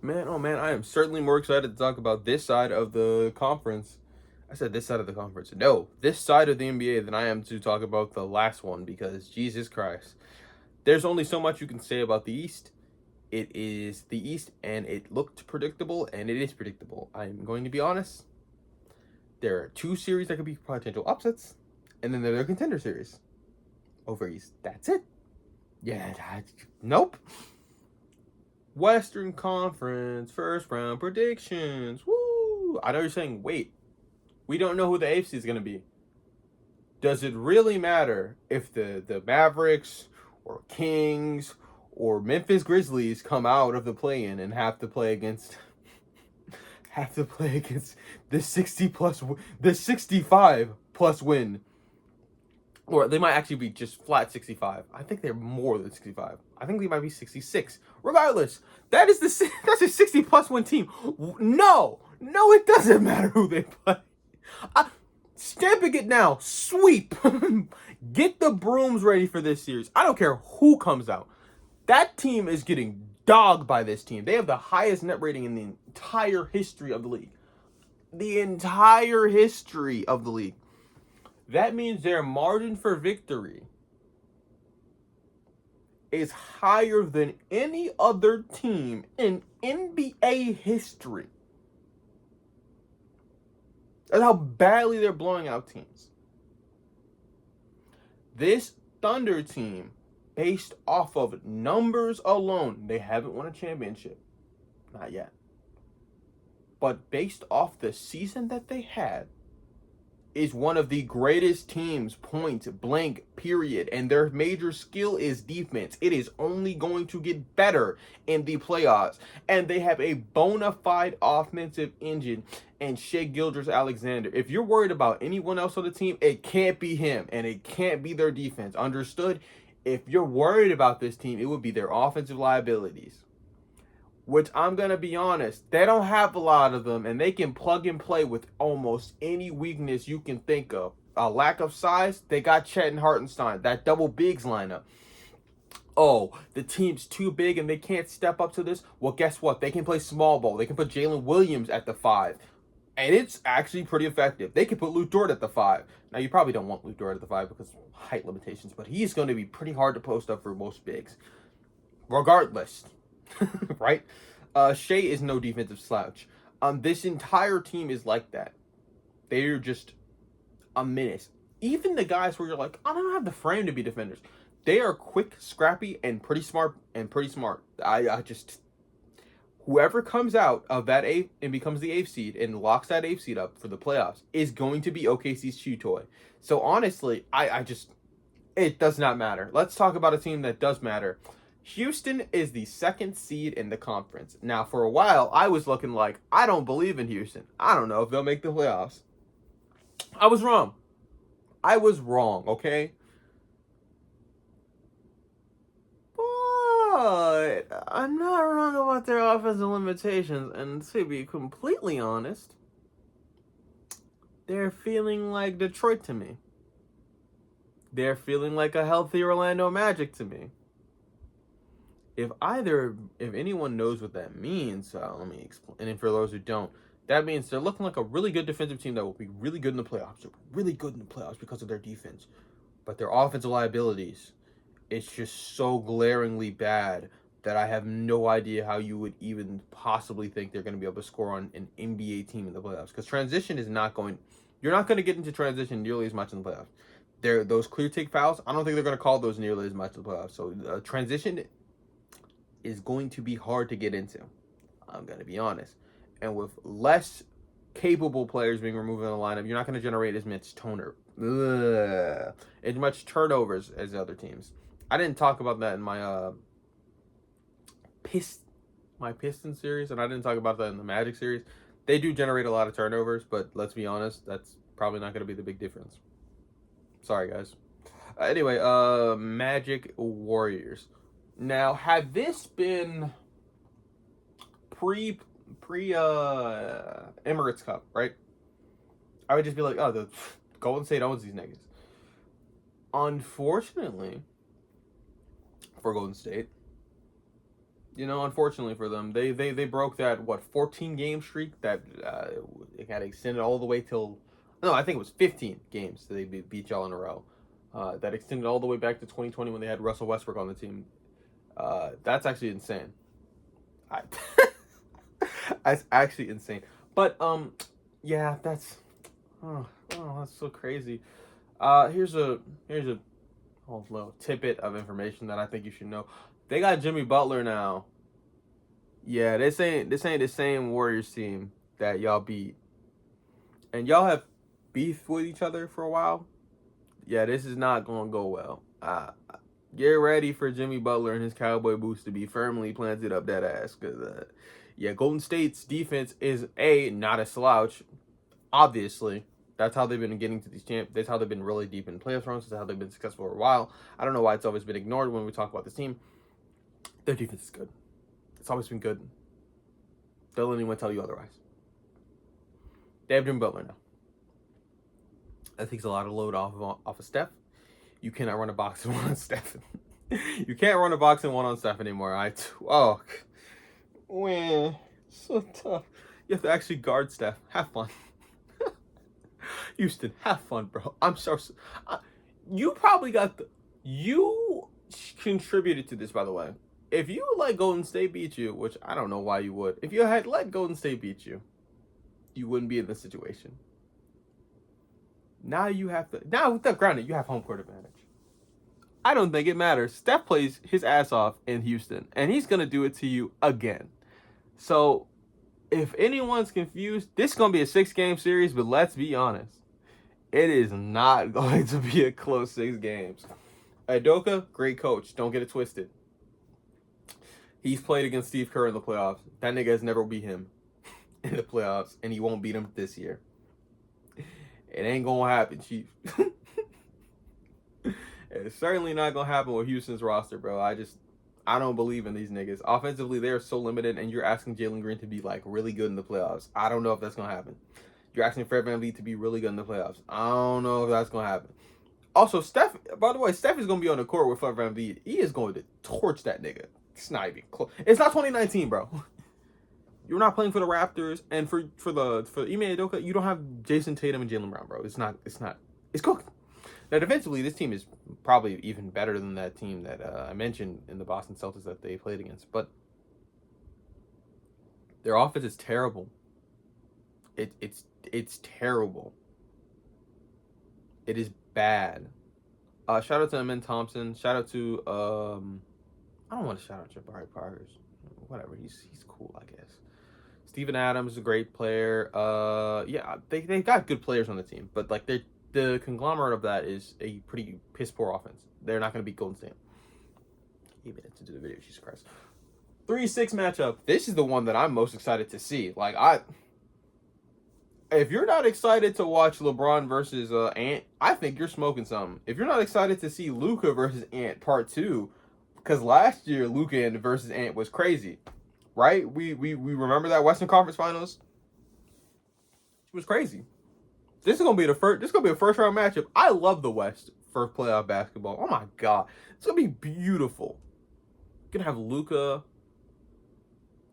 Man, oh man, I am certainly more excited to talk about this side of the conference. I said this side of the conference. No, this side of the NBA than I am to talk about the last one because Jesus Christ. There's only so much you can say about the East. It is the East and it looked predictable and it is predictable. I'm going to be honest. There are two series that could be potential upsets, and then there are contender series over East. That's it. Yeah, nope. Western Conference first round predictions. Woo! I know you're saying, wait, we don't know who the AFC is going to be. Does it really matter if the Mavericks or Kings or Memphis Grizzlies come out of the play-in and have to play against the 65 plus win, or they might actually be just flat 65. I think they're more than 65. I think they might be 66. Regardless, that's a 60 plus win team. No, it doesn't matter who they play. Stamping it now. Sweep. Get the brooms ready for this series. I don't care who comes out. That team is getting dogged by this team. They have the highest net rating in the entire history of the league. The entire history of the league. That means their margin for victory is higher than any other team in NBA history. That's how badly they're blowing out teams. This Thunder team, based off of numbers alone, they haven't won a championship. Not yet. But based off the season that they had, is one of the greatest teams, point blank, period. And their major skill is defense. It is only going to get better in the playoffs. And they have a bona fide offensive engine and Shai Gilgeous-Alexander. If you're worried about anyone else on the team, it can't be him. And it can't be their defense. Understood? If you're worried about this team, it would be their offensive liabilities. Which I'm going to be honest, they don't have a lot of them, and they can plug and play with almost any weakness you can think of. A lack of size, they got Chet and Hartenstein, that double bigs lineup. Oh, the team's too big and they can't step up to this? Well, guess what? They can play small ball. They can put Jalen Williams at the 5. And it's actually pretty effective. They can put Lu Dort at the 5. Now, you probably don't want Lu Dort at the 5 because of height limitations, but he's going to be pretty hard to post up for most bigs. Regardless. Right? Shai is no defensive slouch. This entire team is like that. They're just a menace. Even the guys where you're like, I don't have the frame to be defenders. They are quick, scrappy, and pretty smart. I just whoever comes out of that eighth and becomes the eighth seed and locks that eighth seed up for the playoffs is going to be OKC's chew toy. So honestly, I just it does not matter. Let's talk about a team that does matter. Houston is the second seed in the conference. Now, for a while, I was looking like, I don't believe in Houston. I don't know if they'll make the playoffs. I was wrong. Okay? But I'm not wrong about their offensive limitations. And to be completely honest, they're feeling like Detroit to me. They're feeling like a healthy Orlando Magic to me. If anyone knows what that means, let me explain. And for those who don't, that means they're looking like a really good defensive team that will be really good in the playoffs. They're really good in the playoffs because of their defense. But their offensive liabilities, it's just so glaringly bad that I have no idea how you would even possibly think they're going to be able to score on an NBA team in the playoffs. Because transition is not going... You're not going to get into transition nearly as much in the playoffs. Those clear take fouls, I don't think they're going to call those nearly as much in the playoffs. So transition is going to be hard to get into. I'm going to be honest. And with less capable players being removed in the lineup, you're not going to generate as much as much turnovers as the other teams. I didn't talk about that in my Piston series, and I didn't talk about that in the Magic series. They do generate a lot of turnovers, but let's be honest, that's probably not going to be the big difference. Sorry, guys. Anyway, Magic Warriors. Now, had this been pre Emirates Cup, right? I would just be like, oh, the Golden State owns these niggas. Unfortunately, for Golden State, You know, unfortunately for them, they broke that, what, 14 game streak that it got extended all the way till, no, I think it was 15 games that they beat y'all in a row. That extended all the way back to 2020 when they had Russell Westbrook on the team. That's actually insane. I, that's actually insane. But yeah, that's so crazy. Here's a little tidbit of information that I think you should know. They got Jimmy Butler now. Yeah, this ain't the same Warriors team that y'all beat, and y'all have beef with each other for a while. Yeah, this is not gonna go well. Get ready for Jimmy Butler and his cowboy boots to be firmly planted up that ass, cause yeah, Golden State's defense is not a slouch. Obviously, that's how they've been getting to these That's how they've been really deep in playoff runs. That's how they've been successful for a while. I don't know why it's always been ignored when we talk about this team. Their defense is good. It's always been good. Don't let anyone tell you otherwise. They have Jimmy Butler now. That takes a lot of load off of Steph. You cannot run a box and one on Steph. You can't run a box and one on Steph anymore. Man, so tough. You have to actually guard Steph. Have fun. Houston, have fun, bro. I'm so. You probably got You contributed to this, by the way. If you let Golden State beat you, which I don't know why you would, if you had let Golden State beat you, you wouldn't be in this situation. Now you have to. Now, with that granted, you have home court advantage. I don't think it matters. Steph plays his ass off in Houston, and he's going to do it to you again. So, if anyone's confused, this is going to be a 6-game series, but let's be honest. It is not going to be a close 6 games. Udoka, great coach. Don't get it twisted. He's played against Steve Kerr in the playoffs. That nigga has never beat him in the playoffs, and he won't beat him this year. It ain't going to happen, Chief. It's certainly not going to happen with Houston's roster, bro. I don't believe in these niggas. Offensively, they're so limited, and you're asking Jalen Green to be, like, really good in the playoffs. I don't know if that's going to happen. You're asking Fred VanVleet to be really good in the playoffs. I don't know if that's going to happen. Also, Steph, by the way, Steph is going to be on the court with Fred VanVleet. He is going to torch that nigga. It's not even close. It's not 2019, bro. You're not playing for the Raptors, and for Ime Udoka, you don't have Jason Tatum and Jaylen Brown, bro. It's cooked. Now, defensively, this team is probably even better than that team that I mentioned in the Boston Celtics that they played against. But their offense is terrible. It's terrible. It is bad. Shout out to Amen Thompson. Shout out to I don't want to shout out Jabari Parker. Whatever, he's cool, I guess. Steven Adams is a great player. Yeah, they got good players on the team, but like the conglomerate of that is a pretty piss poor offense. They're not going to beat Golden State. 8 minutes into the video, Jesus Christ. 3-6 matchup. This is the one that I'm most excited to see. If you're not excited to watch LeBron versus Ant, I think you're smoking something. If you're not excited to see Luka versus Ant Part 2, because last year Luka versus Ant was crazy, right? We remember that Western Conference Finals. It was crazy. This is gonna be a first round matchup. I love the West for playoff basketball. Oh my god, it's gonna be beautiful. You're gonna have Luka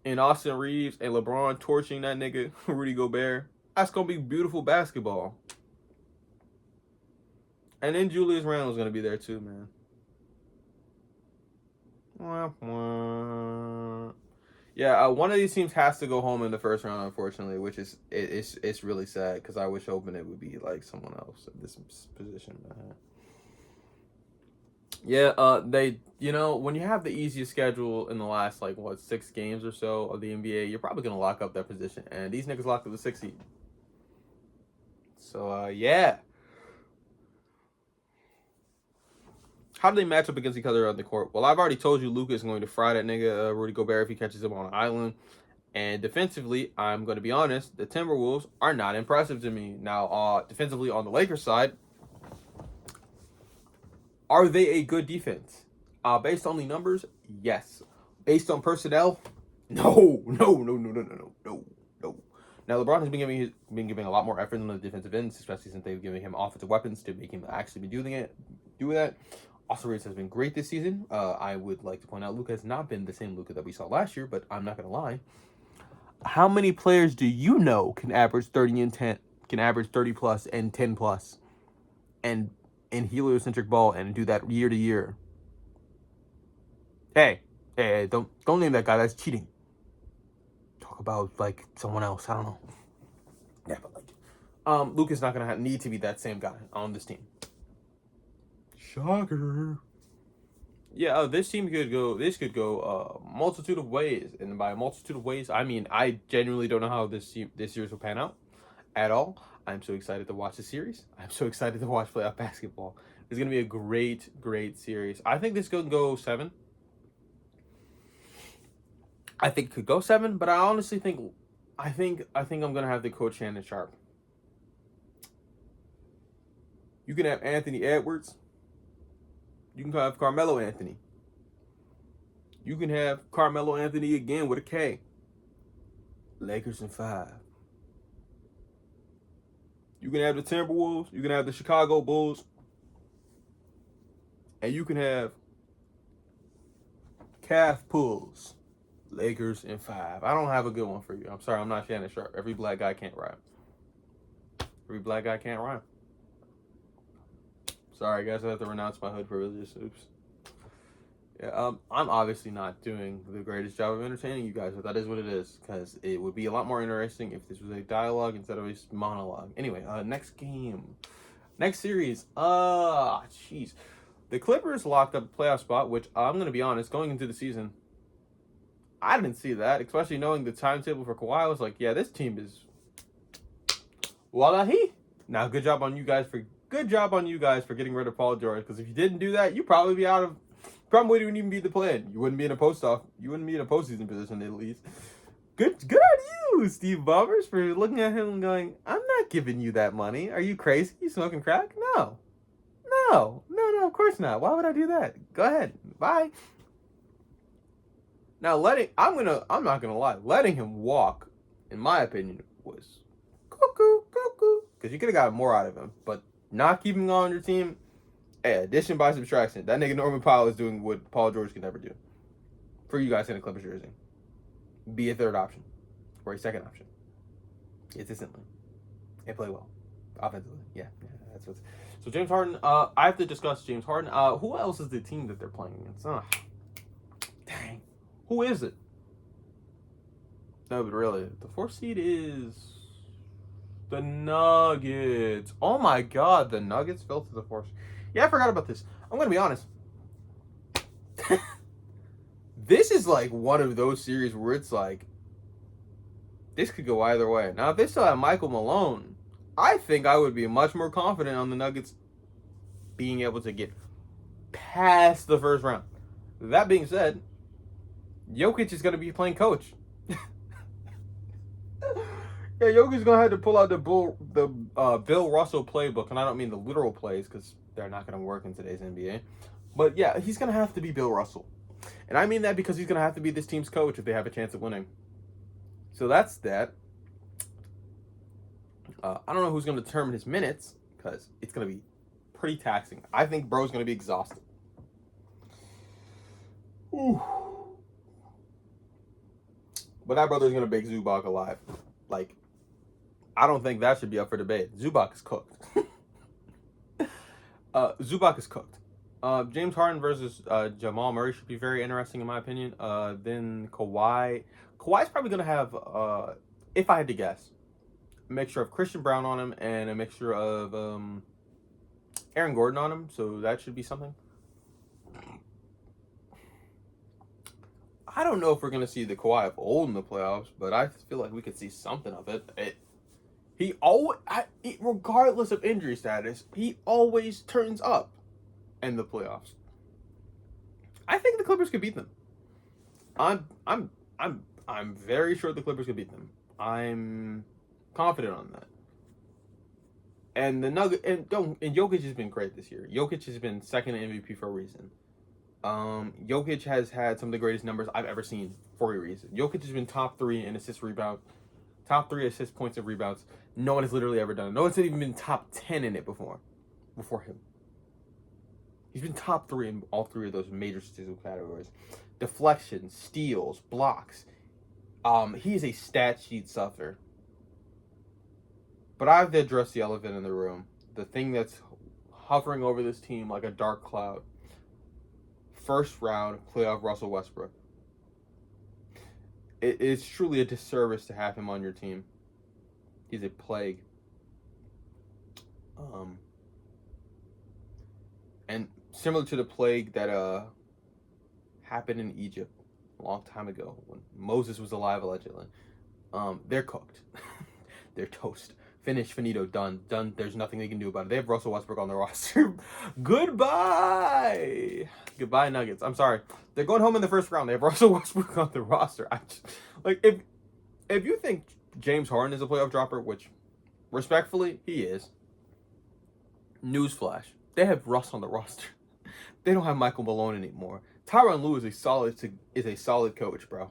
and Austin Reeves and LeBron torching that nigga Rudy Gobert. That's gonna be beautiful basketball. And then Julius Randle's gonna be there too, man. Wah, wah. Yeah, one of these teams has to go home in the first round, unfortunately, which is it's really sad because I wish hoping it would be like someone else in this position. Yeah, when you have the easiest schedule in the last 6 games or so of the NBA, you're probably gonna lock up that position, and these niggas locked up the 6th seed. So yeah. How do they match up against each other on the court? Well, I've already told you Luka is going to fry that nigga Rudy Gobert if he catches him on an island. And defensively, I'm going to be honest, the Timberwolves are not impressive to me. Now, defensively on the Lakers side, are they a good defense? Based on the numbers, yes. Based on personnel, no. Now, LeBron has been giving a lot more effort on the defensive ends, especially since they've given him offensive weapons to make him actually be doing that. Austin Reeves has been great this season. I would like to point out Luka has not been the same Luka that we saw last year, but I'm not going to lie. How many players do you know can average 30 and 10, can average 30 plus and 10 plus and in heliocentric ball and do that year to year? Hey, don't name that guy. That's cheating. Talk about like someone else. I don't know. Yeah, but like, Luka's not gonna need to be that same guy on this team. Shocker. Yeah, this team could go. This could go a multitude of ways, and by a multitude of ways, I mean I genuinely don't know how this series will pan out at all. I'm so excited to watch the series. I'm so excited to watch playoff basketball. It's gonna be a great series. I think this could go 7. I think it could go 7, but I honestly think, I think I'm gonna have to coach Shannon Sharp. You can have Anthony Edwards. You can have Carmelo Anthony. You can have Carmelo Anthony again with a K. Lakers in 5. You can have the Timberwolves. You can have the Chicago Bulls. And you can have calf pulls. Lakers in 5. I don't have a good one for you. I'm sorry, I'm not Shannon Sharp. Every black guy can't rhyme. Every black guy can't rhyme. Sorry, guys, I have to renounce my hood privileges. Oops. Yeah, I'm obviously not doing the greatest job of entertaining you guys, but that is what it is, because it would be a lot more interesting if this was a dialogue instead of a monologue. Anyway, next game. Next series. Jeez. The Clippers locked up a playoff spot, which I'm going to be honest, going into the season, I didn't see that, especially knowing the timetable for Kawhi. I was like, yeah, this team is wallahi. Now, good job on you guys for getting rid of Paul George, because if you didn't do that, you'd probably be out of, probably wouldn't even be the plan. You wouldn't be in a postseason position at least. Good on you, Steve Ballmer, for looking at him and going, I'm not giving you that money. Are you crazy? You smoking crack? No, of course not. Why would I do that? Go ahead. Bye. Now I'm not gonna lie, letting him walk, in my opinion, was cuckoo, because you could have got more out of him, but not keeping him on your team, hey, addition by subtraction. That nigga Norman Powell is doing what Paul George could never do. For you guys in a Clippers jersey, be a third option or a second option, consistently, and play well, offensively. Yeah, that's what's. So James Harden, I have to discuss James Harden. Who else is the team that they're playing against? Dang. Who is it? No, but really, the 4th seed is the Nuggets. Oh my God, the Nuggets fell to the 4th. Yeah, I forgot about this. I'm gonna be honest. This is like one of those series where it's like, this could go either way. Now, if they still have Michael Malone, I think I would be much more confident on the Nuggets being able to get past the first round. That being said, Jokic is going to be playing coach. Yeah, Jokic's going to have to pull out the Bill Russell playbook, and I don't mean the literal plays because they're not going to work in today's NBA. But yeah, he's going to have to be Bill Russell. And I mean that because he's going to have to be this team's coach if they have a chance of winning. So that's that. I don't know who's going to determine his minutes because it's going to be pretty taxing. I think Bro's going to be exhausted. Ooh. But that brother's going to bake Zubac alive. Like, I don't think that should be up for debate. Zubac is cooked. Zubac is cooked. James Harden versus Jamal Murray should be very interesting in my opinion. Then Kawhi's probably going to have, if I had to guess, a mixture of Christian Brown on him and a mixture of Aaron Gordon on him. So that should be something. I don't know if we're going to see the Kawhi of old in the playoffs, but I feel like we could see something of it. Regardless of injury status, he always turns up in the playoffs. I think the Clippers could beat them. I'm very sure the Clippers could beat them. I'm confident on that. And the Nuggets and Jokic has been great this year. Jokic has been second MVP for a reason. Jokic has had some of the greatest numbers I've ever seen for a reason. Jokic has been top 3 in assist rebound, top 3 assist points and rebounds. No one has literally ever done it. No one's even been top 10 in it before him. He's been top 3 in all 3 of those major statistical categories. Deflections, steals, blocks. He is a stat sheet stuffer. But I have to address the elephant in the room. The thing that's hovering over this team like a dark cloud. First round playoff Russell Westbrook. It's truly a disservice to have him on your team. He's a plague. And similar to the plague that happened in Egypt a long time ago when Moses was alive, allegedly. They're cooked. They're toast. Finished, finito, done. There's nothing they can do about it. They have Russell Westbrook on the roster. Goodbye. Goodbye, Nuggets. I'm sorry. They're going home in the first round. They have Russell Westbrook on the roster. If you think James Harden is a playoff dropper, which respectfully he is, newsflash, they have Russ on the roster. They don't have Michael Malone anymore. Tyronn Lue is a solid coach, bro.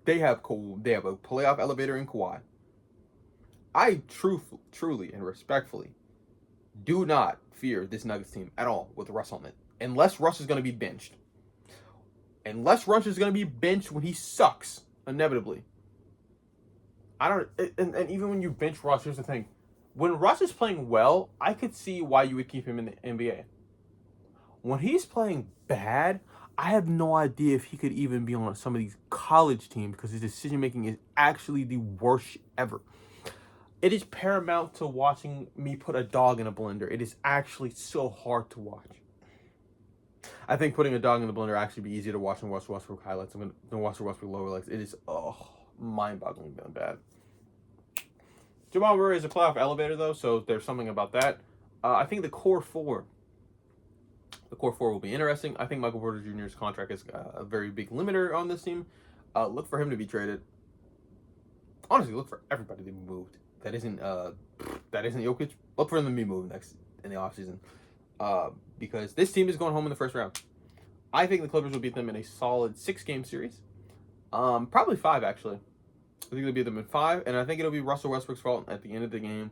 They have a playoff elevator in Kawhi. I truly and respectfully do not fear this Nuggets team at all with Russ on it. Unless Russ is going to be benched. Unless Russ is going to be benched when he sucks, inevitably. And even when you bench Russ, here's the thing. When Russ is playing well, I could see why you would keep him in the NBA. When he's playing bad, I have no idea if he could even be on some of these college teams because his decision making is actually the worst ever. It is paramount to watching me put a dog in a blender. It is actually so hard to watch. I think putting a dog in the blender actually be easier to watch than Russell Westbrook highlights than Russell Westbrook lower legs. It is mind-boggling bad. Jamal Murray is a playoff elevator though, so there's something about that. I think the core four will be interesting. I think Michael Porter Jr.'s contract is a very big limiter on this team. Look for him to be traded. Honestly, look for everybody to be moved. That isn't Jokic. Look for him to be moved next in the offseason. Because this team is going home in the first round. I think the Clippers will beat them in a solid 6-game series. Probably 5 actually. I think they'll beat them in 5, and I think it'll be Russell Westbrook's fault at the end of the game.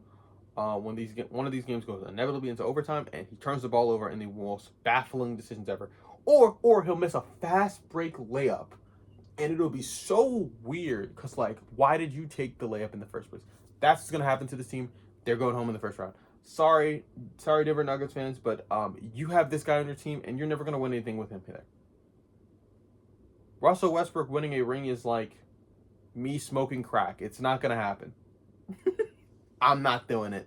When one of these games goes inevitably into overtime, and he turns the ball over in the most baffling decisions ever, or he'll miss a fast break layup, and it'll be so weird because why did you take the layup in the first place? That's what's gonna happen to this team. They're going home in the first round. Sorry, Denver Nuggets fans, but you have this guy on your team, and you're never gonna win anything with him here. Russell Westbrook winning a ring is like me smoking crack. It's not gonna happen. I'm not doing it.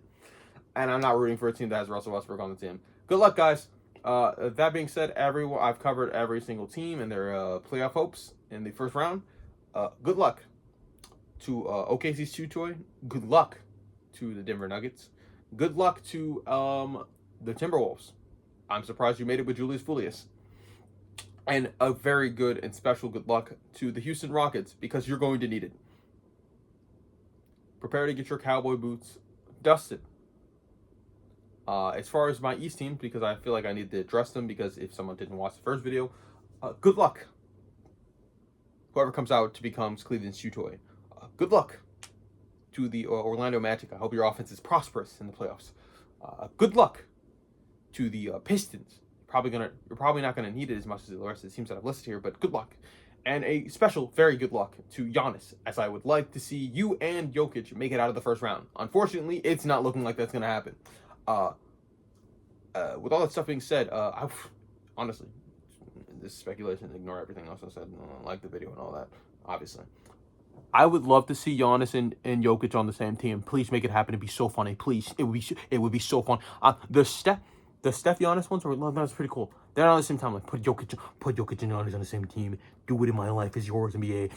And I'm not rooting for a team that has Russell Westbrook on the team. Good luck, guys. That being said, I've covered every single team and their playoff hopes in the first round. Good luck to OKC's Chutoy. Good luck to the Denver Nuggets. Good luck to the Timberwolves. I'm surprised you made it with Julius Foulias. And a very good and special good luck to the Houston Rockets because you're going to need it. Prepare to get your cowboy boots dusted. As far as my East team, because I feel like I need to address them because if someone didn't watch the first video, good luck. Whoever comes out to becomes Cleveland's Chutoy. Good luck to the Orlando Magic. I hope your offense is prosperous in the playoffs. Good luck to the Pistons. You're probably not gonna need it as much as the rest of the teams that I've listed here, but good luck. And a special, very good luck to Giannis, as I would like to see you and Jokic make it out of the first round. Unfortunately, it's not looking like that's gonna happen. With all that stuff being said, honestly, this is speculation. Ignore everything else I said. Like the video and all that, obviously. I would love to see Giannis and Jokic on the same team. Please make it happen. It'd be so funny. Please, it would be so fun. The Steph Giannis ones that's pretty cool. They're not at the same time. Put Jokic and Giannis on the same team. Do it in my life is yours, NBA.